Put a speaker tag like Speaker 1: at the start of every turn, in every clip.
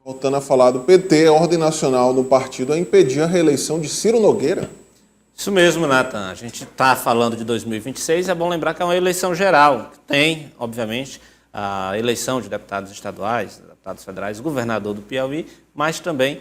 Speaker 1: Voltando a falar do PT, a ordem nacional do partido a impedir a reeleição de Ciro Nogueira.
Speaker 2: Isso mesmo, Nathan. A gente está falando de 2026, é bom lembrar que é uma eleição geral. Tem, obviamente, a eleição de deputados estaduais, deputados federais, governador do Piauí, mas também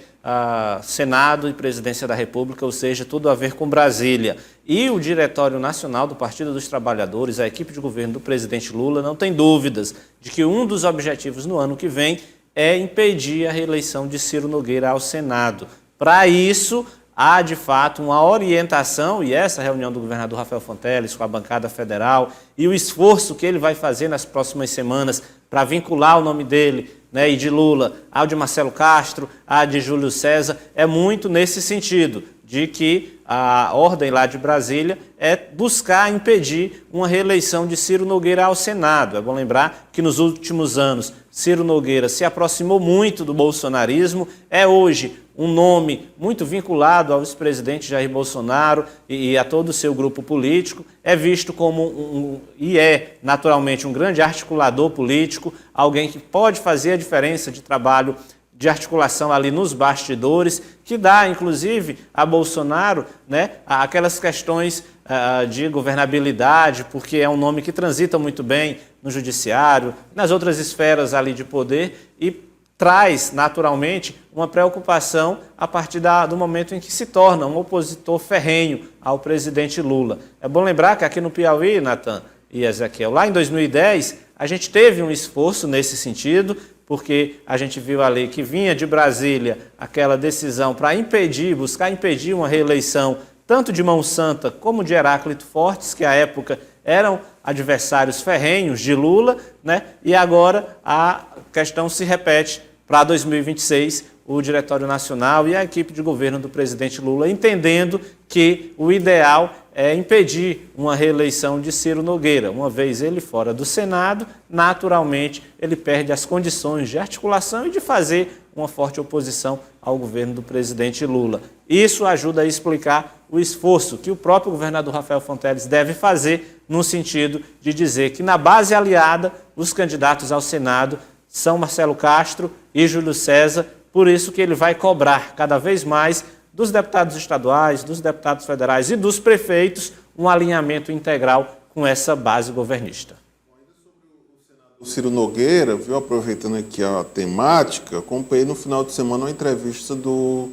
Speaker 2: Senado e Presidência da República, ou seja, tudo a ver com Brasília. E o Diretório Nacional do Partido dos Trabalhadores, a equipe de governo do presidente Lula, não tem dúvidas de que um dos objetivos no ano que vem é impedir a reeleição de Ciro Nogueira ao Senado. Para isso, há, de fato, uma orientação, e essa reunião do governador Rafael Fonteles com a bancada federal e o esforço que ele vai fazer nas próximas semanas para vincular o nome dele, né, e de Lula ao de Marcelo Castro, a de Júlio César, é muito nesse sentido, de que a ordem lá de Brasília é buscar impedir uma reeleição de Ciro Nogueira ao Senado. É bom lembrar que nos últimos anos Ciro Nogueira se aproximou muito do bolsonarismo, é hoje um nome muito vinculado ao ex-presidente Jair Bolsonaro e a todo o seu grupo político, é visto como e é naturalmente um grande articulador político, alguém que pode fazer a diferença de trabalho de articulação ali nos bastidores, que dá, inclusive, a Bolsonaro, né, aquelas questões de governabilidade, porque é um nome que transita muito bem no judiciário, nas outras esferas ali de poder e traz, naturalmente, uma preocupação a partir do momento em que se torna um opositor ferrenho ao presidente Lula. É bom lembrar que aqui no Piauí, Nathan e Ezequiel, lá em 2010, a gente teve um esforço nesse sentido, porque a gente viu ali que vinha de Brasília aquela decisão para buscar impedir uma reeleição tanto de Mão Santa como de Heráclito Fortes, que à época eram adversários ferrenhos de Lula, né? E agora a questão se repete para 2026, o Diretório Nacional e a equipe de governo do presidente Lula entendendo que o ideal é impedir uma reeleição de Ciro Nogueira. Uma vez ele fora do Senado, naturalmente ele perde as condições de articulação e de fazer uma forte oposição ao governo do presidente Lula. Isso ajuda a explicar o esforço que o próprio governador Rafael Fonteles deve fazer no sentido de dizer que na base aliada os candidatos ao Senado são Marcelo Castro e Júlio César, por isso que ele vai cobrar cada vez mais dos deputados estaduais, dos deputados federais e dos prefeitos um alinhamento integral com essa base governista.
Speaker 1: O Ciro Nogueira, viu, aproveitando aqui a temática, acompanhei no final de semana uma entrevista do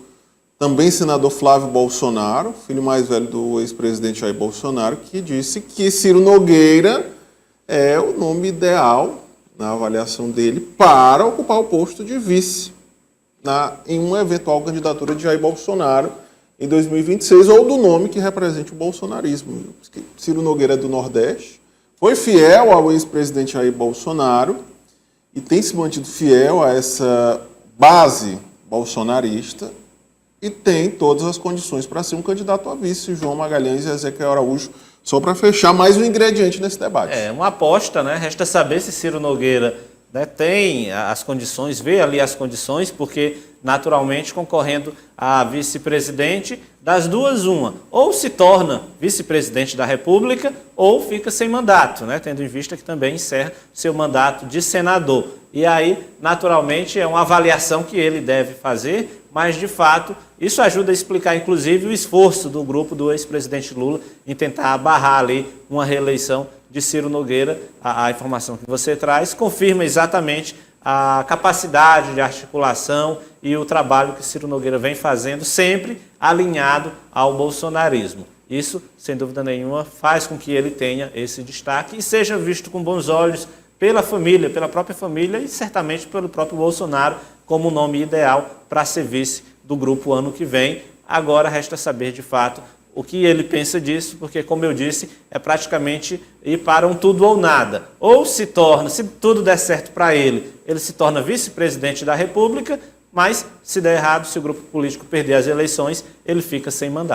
Speaker 1: também senador Flávio Bolsonaro, filho mais velho do ex-presidente Jair Bolsonaro, que disse que Ciro Nogueira é o nome ideal, na avaliação dele, para ocupar o posto de vice em uma eventual candidatura de Jair Bolsonaro em 2026, ou do nome que represente o bolsonarismo. Ciro Nogueira é do Nordeste, foi fiel ao ex-presidente Jair Bolsonaro e tem se mantido fiel a essa base bolsonarista e tem todas as condições para ser um candidato a vice. João Magalhães e Ezequiel Araújo, só para fechar mais um ingrediente nesse debate.
Speaker 2: É uma aposta, né? Resta saber se Ciro Nogueira, né, tem as condições, vê ali as condições, porque naturalmente concorrendo a vice-presidente, das duas uma, ou se torna vice-presidente da República ou fica sem mandato, né, tendo em vista que também encerra seu mandato de senador. E aí, naturalmente, é uma avaliação que ele deve fazer, mas de fato isso ajuda a explicar inclusive o esforço do grupo do ex-presidente Lula em tentar barrar ali uma reeleição de Ciro Nogueira. A informação que você traz confirma exatamente a capacidade de articulação e o trabalho que Ciro Nogueira vem fazendo, sempre alinhado ao bolsonarismo. Isso, sem dúvida nenhuma, faz com que ele tenha esse destaque e seja visto com bons olhos pela família, pela própria família e certamente pelo próprio Bolsonaro como o nome ideal para ser vice do grupo ano que vem. Agora resta saber, de fato, o que ele pensa disso, porque, como eu disse, é praticamente ir para um tudo ou nada. Ou se torna, se tudo der certo para ele, ele se torna vice-presidente da República, mas se der errado, se o grupo político perder as eleições, ele fica sem mandato.